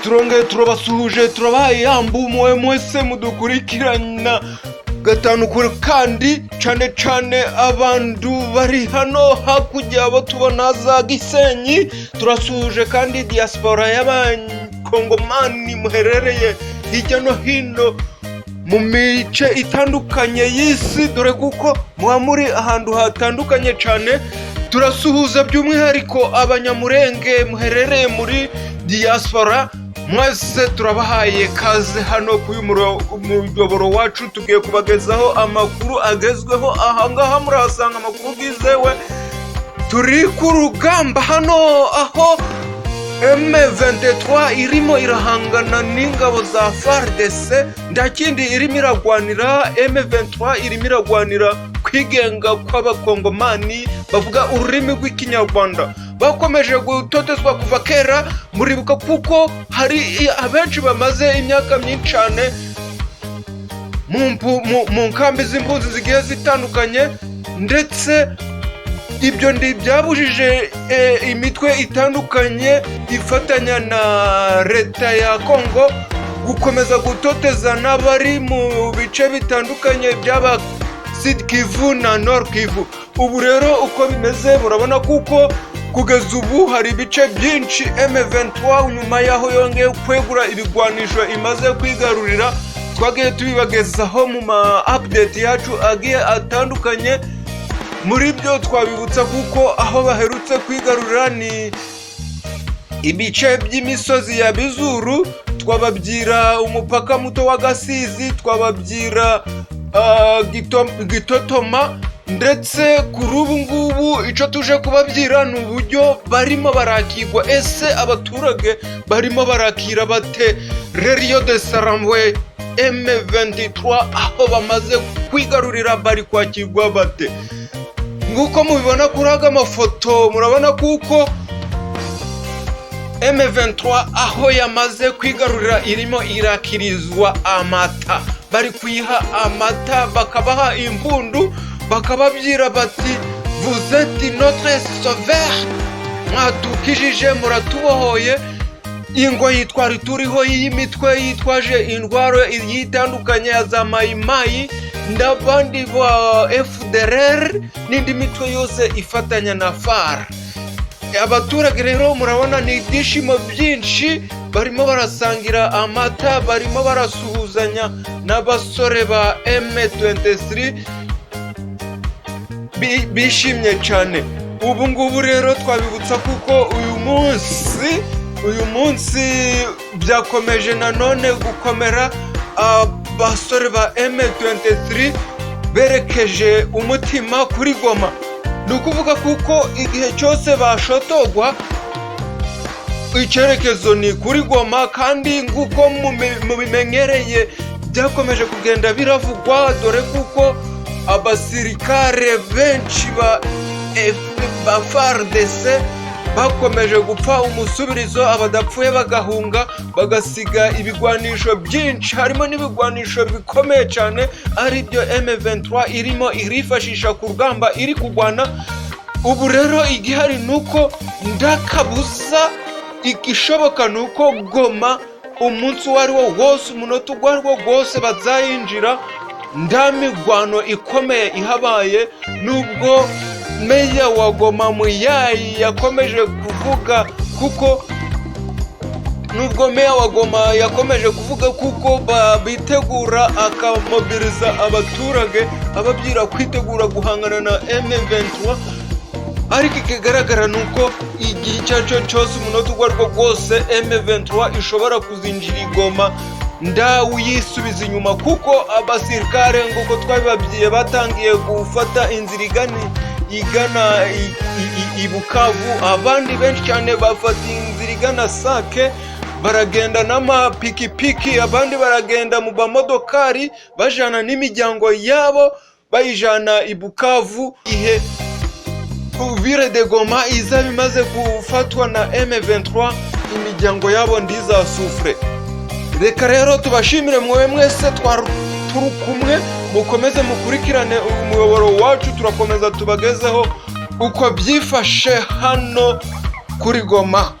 turongeye turabasuhuje turabaye yambumuwe mwese mudukurikirana gatanu kuri kandi cane abantu bari hano hakujya abo tubona za Gisenyi. Turasuhuje kandi diaspora y'abakongomani muherereye hirya no hino mu mice itandukanye y'isi, dore kuko muba muri ahantu hatandukanye cyane. Turasuhuza by'umwihariko abanyamurenge muherereye muri diaspora, mwese turabahaye kaze hano ku muyoboro wacu. Tugiye kubagezaho amakuru agezweho. Ahangaha murahasanga amakuru bwizewe. Turi ku rugamba hano aho M23 irimo irahangana n'ingabo za FARDC, ndakindi irimo iragwanira. M23 irimo iragwanira kwigenga kw'abakongomani bavuga ururimi rw'ikinyarwanda. Bakomeje gutotezwa kuva kera, muribuka kuko hari abenshi bamaze imyaka myinshi cyane mu nkambi z'impunzi zigiye zitandukanye, ndetse ibyo byabujije imitwe itandukanye ifatanya na leta ya Congo gukomeza gutoteza n'abari mu bice bitandukanye by'aba Sud Kivu na Nord Kivu. Ubu rero uko bimeze murabona kuko kugeza ubu hari ibice byinshi M23 nyuma yaho yongeye kwegura ibigwanisho imaze kwigarurira. Twagiye tubibagezaho mu ma update yacu agiye atandukanye. Muri byo twabibutsa kuko aho baherutse kwigarurira ni ibice by'imisozi ya Bizuru, twababyira umupaka muto wa Gasizi, twababyira Gitotoma, ndetse kuri ubu ngubu icyo tuje kubabyira ni uburyo barimo barakirwa. Ese abaturage barimo barakira bate Rio de Sarambwe M23 aho bamaze kwigarurira bari kwakirwa bate? Nguko mubibona kuri aga mafoto murabona kuko M23 aho yamaze kwigarurira irimo irakirizwa Amata. Bari kuyiha amata bakabaha impundu, bakababyira bati vous êtes notre sauveur, mwatukijije muratubohoye. Ingo yitwara turiho y'imitwe yitwaje indwaro yitandukanye ya za mayimayi n'abandi ba FDLR n'indi mitwe yose ifatanya na FAR. Abaturage rero murabona ni ibyishimo byinshi, barimo barasangira amata, barimo barasuhuzanya n'abasore ba M23 bishimye cyane. Ubu ngubu rero twabibutsa kuko uyu munsi byakomeje nanone gukomera. Abasore ba M23 berekeje umutima kuri Goma. Ni ukuvuga kuko igihe cyose bashotogwa icyerekezo ni kuri Goma, kandi nguko mubimenyereye byakomeje kugenda biravugwa, dore kuko abasirikare benshi ba FARDC bakomeje gupfa umusubirizo, abadapfuye bagahunga bagasiga ibigwanisho byinshi, harimo n'ibigwanisho bikomeye cyane ari byo M23 irimo irifashisha ku rugamba iri kugwana. Ubu rero igihari nuko ndakabuza igishoboka nuko Goma umunsi wari wo wose, umunota wari wo wose bazayinjira nda migwano ikomeye ihabaye. Nubwo meya wa Goma Muyayi yakomeje kuvuga kuko bitegura akamobiliza abaturage ababyira kwitegura guhangana na M23, ariko ikigaragara nuko igihe icyo cyose umunota uwo ari wo wose M23 ishobora kuzinjira igoma nda uyisubiza inyuma, kuko abasirikare nguko twabibabwiye batangiye gufata inzira igana i Bukavu. Abandi benshi cyane bafata inzira igana Sake, baragenda n'amapikipiki, abandi baragenda mu bamodokari bajana n'imiryango yabo bayijana i Bukavu. Ihe Ville de Goma izaba imaze gufatwa na M23, imiryango yabo ndizasufre. Reka rero tubashimire mwe mwese turi kumwe, mukomeze mukurikirane umuyoboro wacu. Turakomeza tubagezeho uko byifashe hano kuri Goma.